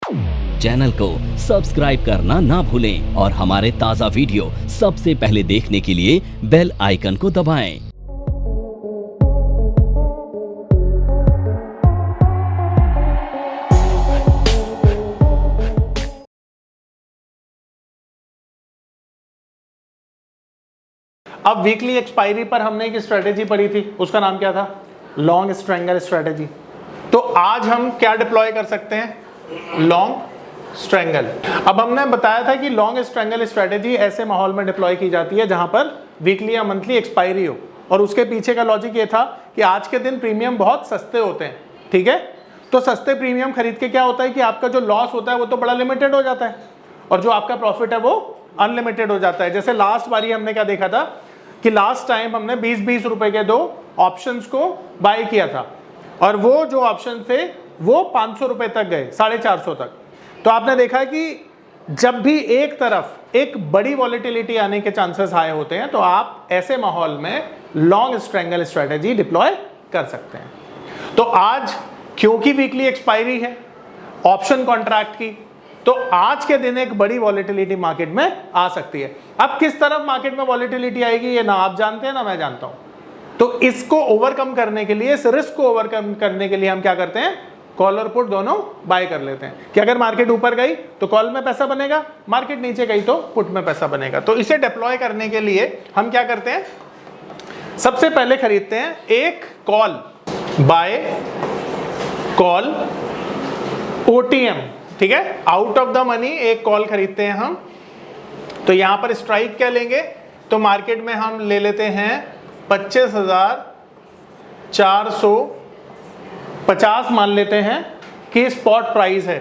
Channel को subscribe करना ना भूलें और हमारे ताज़ा वीडियो सबसे पहले देखने के लिए बेल आइकन को दबाएं। अब वीकली एक्सपायरी पर हमने एक स्ट्रेटेजी पढ़ी थी, उसका नाम क्या था? Long strangle strategy. तो आज हम क्या डिप्लॉय कर सकते हैं? Long strangle. अब हमने बताया था कि लॉन्ग स्ट्रैंगल स्ट्रेटेजी ऐसे माहौल में डिप्लॉय की जाती है जहां पर वीकली या मंथली एक्सपायरी हो, और उसके पीछे का लॉजिक ये था कि आज के दिन प्रीमियम बहुत सस्ते होते हैं, ठीक है? तो सस्ते प्रीमियम खरीद के क्या होता है कि आपका जो लॉस होता है वो तो बड़ा लिमिटेड हो जाता है और जो आपका प्रॉफिट है वो अनलिमिटेड हो जाता है। जैसे लास्ट बारी हमने क्या देखा था कि लास्ट टाइम हमने 20-20 रुपए के 2 ऑप्शंस को बाय किया था और वो जो ऑप्शन थे वो 500 रुपए तक गए, 450 तक। तो आपने देखा कि जब भी एक तरफ एक बड़ी वॉलेटिलिटी आने के चांसेस हाई होते हैं तो आप ऐसे माहौल में लॉन्ग स्ट्रैंगल स्ट्रेटेजी डिप्लॉय कर सकते हैं। तो आज क्योंकि वीकली एक्सपायरी है ऑप्शन कॉन्ट्रैक्ट की, तो आज के दिन एक बड़ी वॉलेटिलिटी मार्केट में आ सकती है। अब किस तरफ मार्केट में वॉलेटिलिटी आएगी ये ना आप जानते हैं ना मैं जानता हूं। तो इसको ओवरकम करने के लिए, इस रिस्क को ओवरकम करने के लिए हम क्या करते हैं? कॉल और पुट दोनों बाय कर लेते हैं कि अगर मार्केट ऊपर गई तो कॉल में पैसा बनेगा, मार्केट नीचे गई तो पुट में पैसा बनेगा। तो इसे डिप्लॉय करने के लिए हम क्या करते हैं? सबसे पहले खरीदते हैं एक कॉल, बाय कॉल ओटीएम, ठीक है? आउट ऑफ द मनी एक कॉल खरीदते हैं हम। तो यहां पर स्ट्राइक क्या लेंगे? तो मार्केट में हम ले लेते हैं 25,450 मान लेते हैं कि स्पॉट प्राइस है।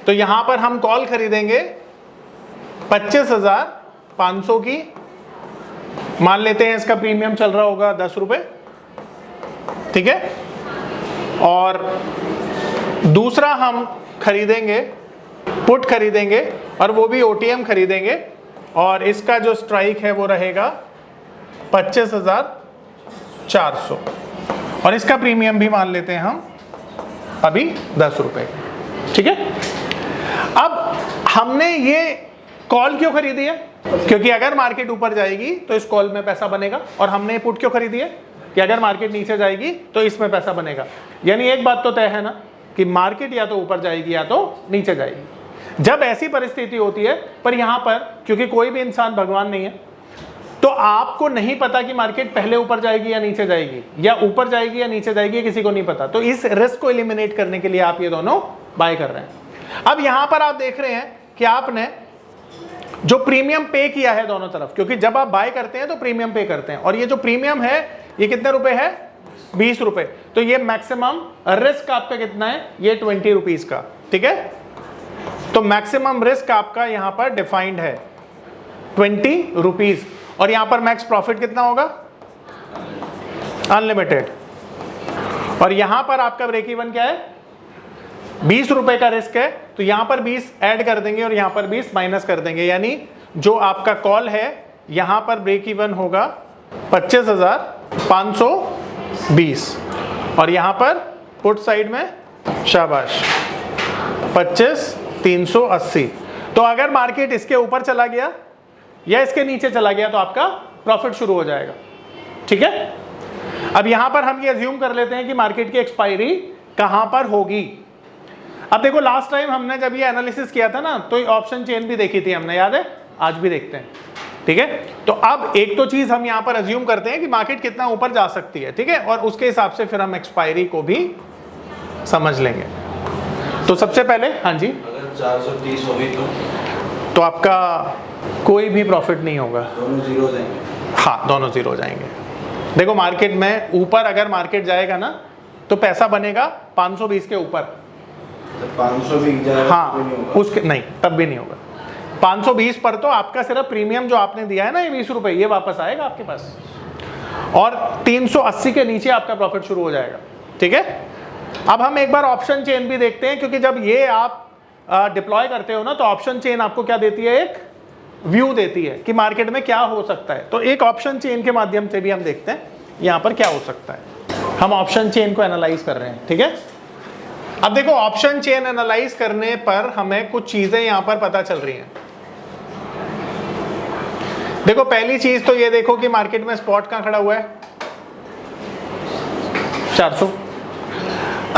तो यहां पर हम कॉल खरीदेंगे 25,500 की, मान लेते हैं इसका प्रीमियम चल रहा होगा 10 रुपए, ठीक है? और दूसरा हम खरीदेंगे पुट खरीदेंगे और वो भी ओटीएम खरीदेंगे और इसका जो स्ट्राइक है वो रहेगा 25,400 और इसका प्रीमियम भी मान लेते हैं हम अभी 10 रुपए, ठीक है? अब हमने ये कॉल क्यों खरीदी है? क्योंकि अगर मार्केट ऊपर जाएगी तो इस कॉल में पैसा बनेगा, और हमने पुट क्यों खरीदी है? कि अगर मार्केट नीचे जाएगी तो इसमें पैसा बनेगा। यानी एक बात तो तय है ना कि मार्केट या तो ऊपर जाएगी या तो नीचे जाएगी। जब ऐसी परिस्थिति होती है, पर यहां पर क्योंकि कोई भी इंसान भगवान नहीं है, तो आपको नहीं पता कि मार्केट पहले ऊपर जाएगी या नीचे जाएगी, या ऊपर जाएगी या नीचे जाएगी, किसी को नहीं पता। तो इस रिस्क को एलिमिनेट करने के लिए आप ये दोनों बाय कर रहे हैं। अब यहां पर आप देख रहे हैं कि आपने जो प्रीमियम पे किया है दोनों तरफ, क्योंकि जब आप बाय करते हैं तो प्रीमियम पे करते हैं, और ये जो प्रीमियम है ये कितने रुपए है? 20 रुपए। तो ये मैक्सिमम रिस्क आपका कितना है? ये 20 रुपीज का, ठीक है? तो मैक्सिमम रिस्क आपका यहां पर डिफाइंड है 20 रुपीज, और यहां पर मैक्स प्रॉफिट कितना होगा? अनलिमिटेड। और यहां पर आपका ब्रेक इवन क्या है? 20 रुपए का रिस्क है, तो यहां पर 20 ऐड कर देंगे और यहां पर 20 माइनस कर देंगे, यानी जो आपका कॉल है यहां पर ब्रेक इवन होगा 25,520 और यहां पर पुट साइड में शाबाश 25,380। तो अगर मार्केट इसके ऊपर चला गया या इसके नीचे चला गया तो आपका प्रॉफिट शुरू हो जाएगा, ठीक है? अब यहां पर हम ये अज्यूम कर लेते हैं कि मार्केट की एक्सपायरी कहां पर होगी। अब देखो लास्ट टाइम हमने जब ये एनालिसिस किया था ना, तो ऑप्शन चेन भी देखी थी हमने, याद है? आज भी देखते हैं, ठीक है? तो अब एक तो चीज हम यहां पर अज्यूम करते हैं कि मार्केट कितना ऊपर जा सकती है, ठीक है? और उसके हिसाब से फिर हम एक्सपायरी को भी समझ लेंगे। तो सबसे पहले हाँ जी, अगर 430 होगी तो आपका कोई भी प्रॉफिट नहीं होगा, दोनों जीरो जाएंगे। हाँ, दोनों जीरो हो जाएंगे। देखो मार्केट में ऊपर अगर मार्केट जाएगा ना तो पैसा बनेगा 520 के ऊपर, 500 भी जाएगा, हाँ, नहीं होगा। उसके नहीं, तब भी नहीं होगा। 520 पर तो आपका सिर्फ प्रीमियम जो आपने दिया है ना, ये 20 रुपए, ये वापस आएगा आपके पास, और 380 के नीचे आपका प्रॉफिट शुरू हो जाएगा, ठीक है? अब हम एक बार ऑप्शन चेन भी देखते हैं, क्योंकि जब ये आप डिप्लॉय करते हो ना तो ऑप्शन चेन आपको क्या देती है? एक व्यू देती है कि मार्केट में क्या हो सकता है। तो एक ऑप्शन चेन के माध्यम से भी हम देखते हैं यहां पर क्या हो सकता है। हम ऑप्शन चेन को एनालाइज कर रहे हैं, ठीक है? अब देखो ऑप्शन चेन एनालाइज करने पर हमें कुछ चीजें यहां पर पता चल रही हैं। देखो पहली चीज तो ये देखो कि मार्केट में स्पॉट कहां खड़ा हुआ है 400।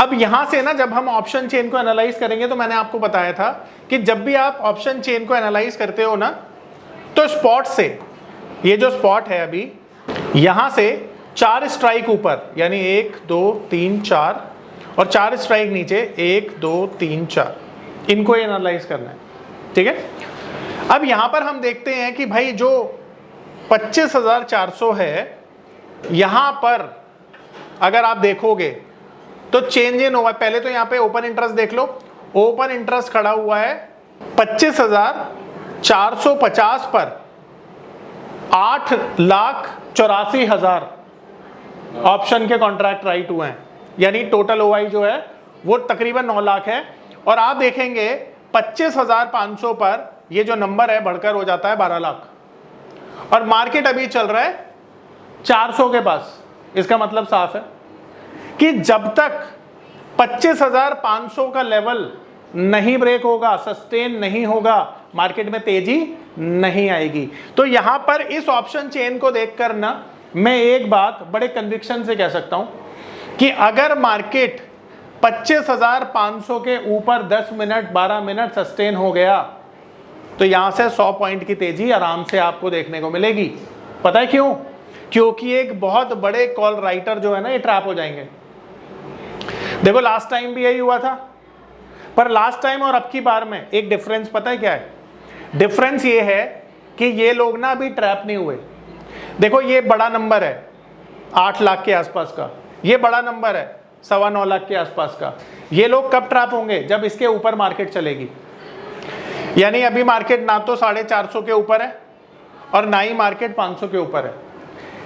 अब यहां से ना जब हम ऑप्शन चेन को एनालाइज करेंगे तो मैंने आपको बताया था कि जब भी आप ऑप्शन चेन को एनालाइज करते हो ना तो स्पॉट से, ये जो स्पॉट है अभी यहां से 4 स्ट्राइक ऊपर यानी 1 2 3 4 और 4 स्ट्राइक नीचे 1 2 3 4, इनको एनालाइज करना है, ठीक है। अब यहां पर हम देखते हैं कि भाई जो 25,400 है यहां पर अगर आप देखोगे तो चेंज इन हुआ। पहले तो यहां पे ओपन इंटरेस्ट देख लो, ओपन इंटरेस्ट खड़ा हुआ है 25,450 पर 8,84,000 ऑप्शन के कॉन्ट्रैक्ट राइट हुए हैं, यानी टोटल ओआई जो है वो तकरीबन 9 लाख है। और आप देखेंगे 25,500 पर ये जो नंबर है बढ़कर हो जाता है 12 लाख और मार्केट अभी चल रहा है 400 के पास। इसका मतलब साफ है कि जब तक 25,500 का लेवल नहीं ब्रेक होगा, सस्टेन नहीं होगा, मार्केट में तेजी नहीं आएगी। तो यहां पर इस ऑप्शन चेन को देखकर ना मैं एक बात बड़े कन्विक्शन से कह सकता हूं कि अगर मार्केट 25,500 के ऊपर 10 मिनट 12 मिनट सस्टेन हो गया तो यहां से 100 पॉइंट की तेजी आराम से आपको देखने को मिलेगी। पता है क्यों? क्योंकि एक बहुत बड़े कॉल राइटर जो है ना ये ट्रैप हो जाएंगे। देखो लास्ट टाइम भी यही हुआ था, पर लास्ट टाइम और अब की बार में एक डिफरेंस पता है क्या है? डिफरेंस ये है कि ये लोग ना अभी ट्रैप नहीं हुए। देखो ये बड़ा नंबर है 8 लाख के आसपास का, ये बड़ा नंबर है 9.25 लाख के आसपास का। ये लोग कब ट्रैप होंगे? जब इसके ऊपर मार्केट चलेगी। यानी अभी मार्केट ना तो 450 के ऊपर है और ना ही मार्केट 500 के ऊपर है।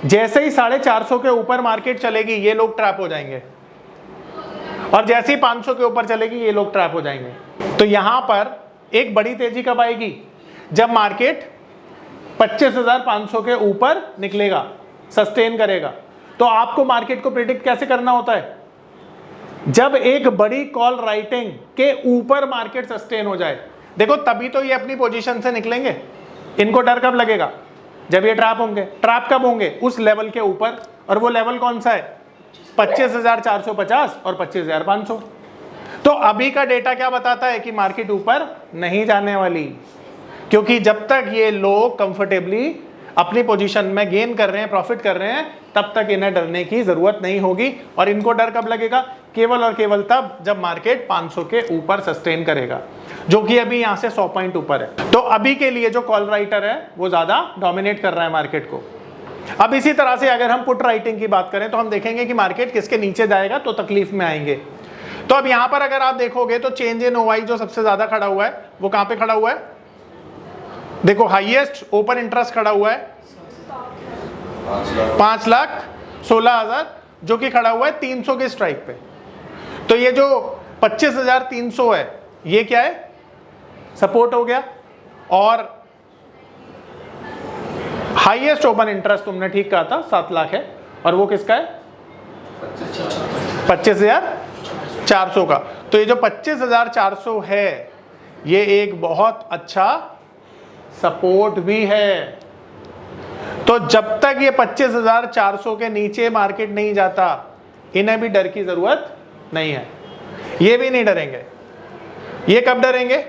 जैसे ही 450 के ऊपर मार्केट चलेगी ये लोग ट्रैप हो जाएंगे और जैसे ही 500 के ऊपर चलेगी ये लोग ट्रैप हो जाएंगे। तो यहां पर एक बड़ी तेजी कब आएगी? जब मार्केट 25,500 के ऊपर निकलेगा, सस्टेन करेगा। तो आपको मार्केट को प्रिडिक्ट कैसे करना होता है? जब एक बड़ी कॉल राइटिंग के ऊपर मार्केट सस्टेन हो जाए। देखो तभी तो ये अपनी पोजीशन से निकलेंगे। इनको डर कब लगेगा? जब ये ट्रैप होंगे। ट्रैप कब होंगे? उस लेवल के ऊपर, और वो लेवल कौन सा है? 25,450 और 25,500। तो अभी का डेटा क्या बताता है कि मार्केट ऊपर नहीं जाने वाली, क्योंकि जब तक ये लोग कंफर्टेबली अपनी पोजीशन में गेन कर रहे हैं, प्रॉफिट कर रहे हैं, तब तक इन्हें डरने की जरूरत नहीं होगी। और इनको डर कब लगेगा? केवल और केवल तब जब मार्केट 500 के ऊपर सस्टेन करेगा, जो कि अभी यहां से 100 पॉइंट ऊपर है। तो अभी के लिए जो कॉल राइटर है वो ज्यादा डोमिनेट कर रहा है मार्केट को। अब इसी तरह से अगर हम पुट राइटिंग की बात करें तो हम देखेंगे कि मार्केट किसके नीचे जाएगा तो तकलीफ में आएंगे। तो अब यहां पर अगर आप देखोगे तो चेंज इन ओआई जो सबसे ज्यादा खड़ा हुआ है वो कहां पे खड़ा हुआ है? देखो हाईएस्ट ओपन इंटरेस्ट खड़ा हुआ है 5,16,000, जो कि खड़ा हुआ है 300 के स्ट्राइक पे। तो ये जो 25,300 है ये क्या है? सपोर्ट हो गया। और हाईएस्ट ओपन इंटरेस्ट तुमने ठीक कहा था 7 लाख है, और वो किसका है? 25,400 का। तो ये जो 25,400 है ये एक बहुत अच्छा सपोर्ट भी है। तो जब तक ये 25,400 के नीचे मार्केट नहीं जाता इन्हें भी डर की जरूरत नहीं है। ये भी नहीं डरेंगे। ये कब डरेंगे?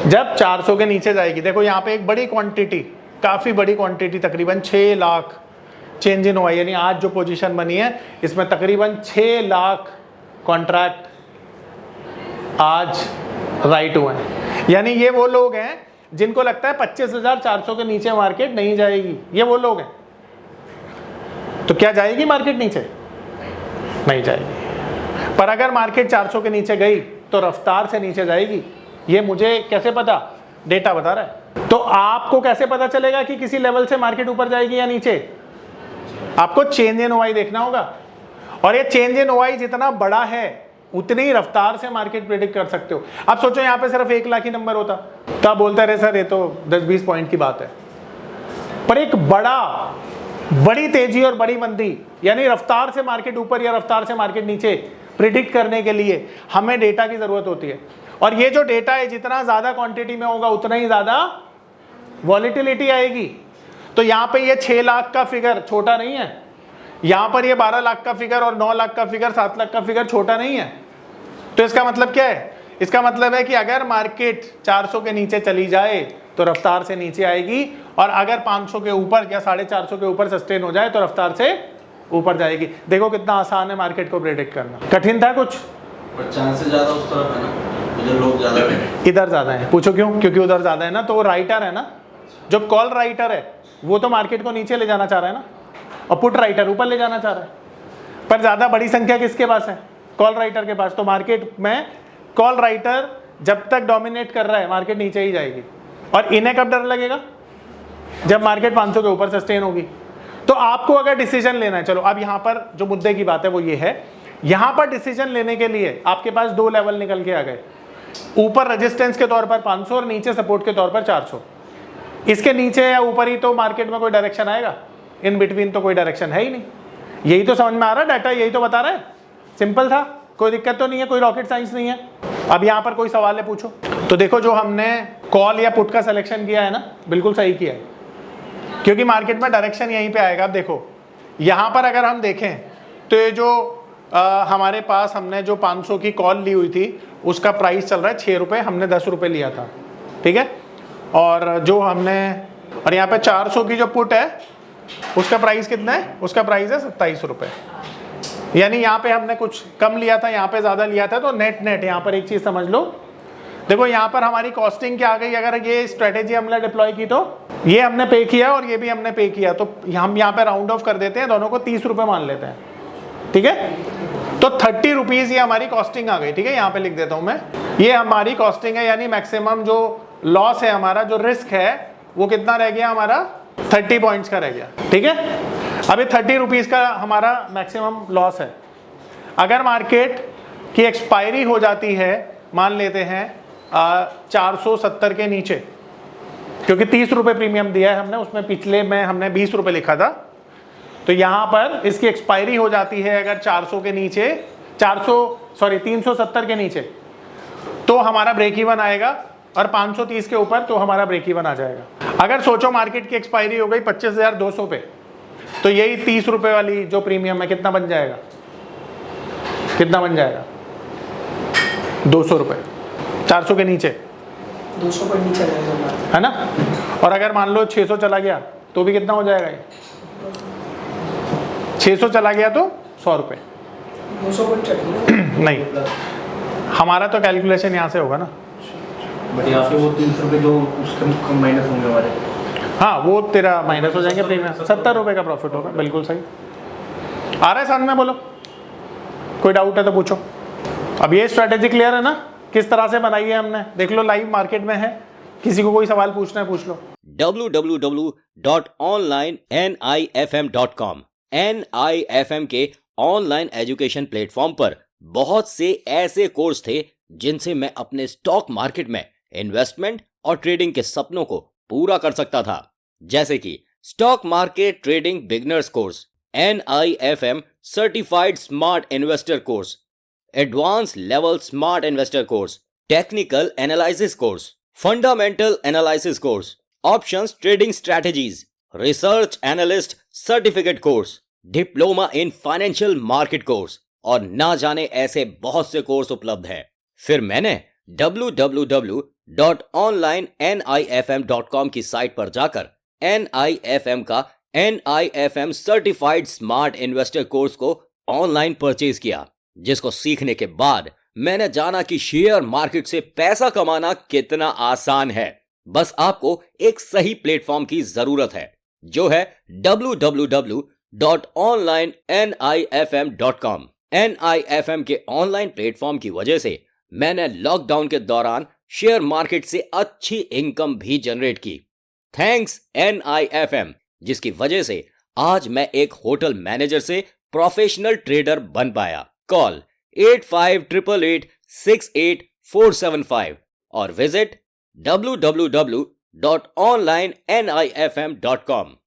जब 400 के नीचे जाएगी। देखो यहाँ पे एक बड़ी क्वांटिटी, काफी बड़ी क्वांटिटी, तकरीबन 6 लाख चेंज इन हुआ। यानी आज जो पोजीशन बनी है इसमें तकरीबन 6 लाख कॉन्ट्रैक्ट आज राइट हुए हैं। यानी ये वो लोग हैं जिनको लगता है 25,400 के नीचे मार्केट नहीं जाएगी। ये वो लोग हैं। तो क्या जाएगी मार्केट नीचे? नहीं जाएगी। पर अगर मार्केट 400 के नीचे गई तो रफ्तार से नीचे जाएगी। ये मुझे कैसे पता? डेटा बता रहा है। तो आपको कैसे पता चलेगा कि किसी लेवल से मार्केट ऊपर जाएगी या नीचे? आपको चेंज इन ओआई देखना होगा। और ये चेंज इन ओआई जितना बड़ा है उतनी ही रफ्तार से मार्केट प्रेडिक्ट कर सकते हो। आप सोचो यहाँ पे सिर्फ 1 लाख ही नंबर होता तो आप बोलते रहे सर ये तो 10-20 पॉइंट की बात है। पर एक बड़ी तेजी और बड़ी मंदी, यानी रफ्तार से मार्केट ऊपर या रफ्तार से मार्केट नीचे प्रिडिक्ट करने के लिए हमें डेटा की जरूरत होती है, और ये जो डेटा है जितना ज्यादा क्वांटिटी में होगा उतना ही ज्यादा वॉलिटिलिटी आएगी। तो यहाँ पे ये 6 लाख का फिगर छोटा नहीं है, यहाँ पर ये 12 लाख का फिगर और 9 लाख का फिगर, 7 लाख का फिगर छोटा नहीं है। तो इसका मतलब क्या है? इसका मतलब है कि अगर मार्केट 400 के नीचे चली जाए तो रफ्तार से नीचे आएगी, और अगर 500 के ऊपर या 450 के ऊपर सस्टेन हो जाए तो रफ्तार से ऊपर जाएगी। देखो कितना आसान है मार्केट को प्रेडिक्ट करना। कठिन था कुछ? पर चांसेस ज्यादा उस तरफ है ना, उधर लोग ज्यादा है, इधर ज्यादा है। पूछो क्यों? क्योंकि उधर ज्यादा है ना, तो वो राइटर है ना, जो कॉल राइटर है वो तो मार्केट को नीचे ले जाना चाह रहा है ना, और पुट राइटर ऊपर ले जाना चाह रहा है। पर ज्यादा बड़ी संख्या किसके पास है? कॉल राइटर के पास। तो मार्केट में कॉल राइटर जब तक डोमिनेट कर रहा है मार्केट नीचे ही जाएगी। और इन्हें कब डर लगेगा? जब मार्केट 500 के ऊपर सस्टेन होगी। तो आपको अगर डिसीजन लेना है, चलो अब यहां पर जो मुद्दे की बात है वो ये है, यहां पर डिसीजन लेने के लिए आपके पास 2 लेवल निकल के आ गए, ऊपर रेजिस्टेंस के तौर पर 500 और नीचे सपोर्ट के तौर पर 400। इसके नीचे या ऊपर ही तो मार्केट में कोई डायरेक्शन आएगा, इन बिटवीन तो कोई डायरेक्शन है ही नहीं। यही तो समझ में आ रहा है, डाटा यही तो बता रहा है। सिंपल था, कोई दिक्कत तो नहीं है, कोई रॉकेट साइंस नहीं है। अब यहाँ पर कोई सवाल है पूछो। तो देखो जो हमने कॉल या पुट का सिलेक्शन किया है ना, बिल्कुल सही किया है, क्योंकि मार्केट में डायरेक्शन यहीं पे आएगा। अब देखो यहाँ पर अगर हम देखें तो ये जो हमारे पास हमने जो 500 की कॉल ली हुई थी उसका प्राइस चल रहा है 6 रुपये, हमने 10 रुपये लिया था, ठीक है। और जो हमने, और यहाँ पे 400 की जो पुट है उसका प्राइस कितना है? उसका प्राइस है 27 रुपये। यानी यहाँ पे हमने कुछ कम लिया था, यहाँ पे ज़्यादा लिया था। तो नेट नेट यहाँ पर एक चीज़ समझ लो, देखो यहाँ पर हमारी कॉस्टिंग क्या आ गई। अगर ये स्ट्रेटेजी हमने डिप्लॉय की तो ये हमने पे किया और ये भी हमने पे किया, तो हम यहाँ पे राउंड ऑफ कर देते हैं, दोनों को 30 रुपये मान लेते हैं, ठीक है। तो 30 रुपीज़ ये हमारी कॉस्टिंग आ गई, ठीक है। यहाँ पे लिख देता हूँ मैं, ये हमारी कॉस्टिंग है, यानी मैक्सिमम जो लॉस है हमारा, जो रिस्क है वो कितना रह गया हमारा? 30 पॉइंट्स का रह गया, ठीक है। अभी 30 रुपीज़ का हमारा मैक्सिमम लॉस है। अगर मार्केट की एक्सपायरी हो जाती है, मान लेते हैं 470 के नीचे, क्योंकि 30 रुपये प्रीमियम दिया है हमने, उसमें पिछले में हमने 20 रुपये लिखा था, तो यहाँ पर इसकी एक्सपायरी हो जाती है अगर 400 के नीचे, 370 के नीचे, तो हमारा ब्रेक इवन आएगा, और 530 के ऊपर तो हमारा ब्रेक इवन आ जाएगा। अगर सोचो मार्केट की एक्सपायरी हो गई 25,200 पे, तो यही 30 रुपये वाली जो प्रीमियम है कितना बन जाएगा? कितना बन जाएगा? 200 रुपये। 400 के नीचे 200 पर नीचे है ना। और अगर मान लो 600 चला गया तो भी कितना हो जाएगा? 600 चला गया तो 100 रुपये। 200 पर चढ़ेगी नहीं, हमारा तो कैलकुलेशन यहाँ से होगा ना, बट यहाँ पे वो 30 रुपये जो उसके माइनस होंगे हमारे, हाँ वो तेरा माइनस हो जाएंगे प्रीमियम, 70 रुपये का प्रॉफिट होगा। बिल्कुल सही आ रहा है समझ में? बोलो, कोई डाउट है तो पूछो। अब ये स्ट्रैटेजी क्लियर है ना, किस तरह से बनाई है हमने? देख लो, लाइव मार्केट में है, किसी को कोई सवाल पूछना है पूछ लो। www.onlinenifm.com NIFM के ऑनलाइन एजुकेशन प्लेटफॉर्म पर बहुत से ऐसे कोर्स थे जिनसे मैं अपने स्टॉक मार्केट में इन्वेस्टमेंट और ट्रेडिंग के सपनों को पूरा कर सकता था, जैसे कि stock market trading beginners course, NIFM certified smart investor course, advance level smart investor course, technical analysis course, fundamental analysis course, options trading strategies, research analyst certificate course, diploma in financial market course, और ना जाने ऐसे बहुत से course उपलब्ध हैं। फिर मैंने www.onlinenifm.com की साइट पर जाकर NIFM का NIFM certified smart investor course को ऑनलाइन परचेज किया, जिसको सीखने के बाद मैंने जाना कि शेयर मार्केट से पैसा कमाना कितना आसान है। बस आपको एक सही प्लेटफॉर्म की जरूरत है, जो है www.onlinenifm.com। NIFM के ऑनलाइन प्लेटफॉर्म की वजह से मैंने लॉकडाउन के दौरान शेयर मार्केट से अच्छी इनकम भी जनरेट की। थैंक्स NIFM, जिसकी वजह से आज मैं एक होटल मैनेजर से प्रोफेशनल ट्रेडर बन पाया। कॉल 8588868475 और विजिट www.onlinenifm.com।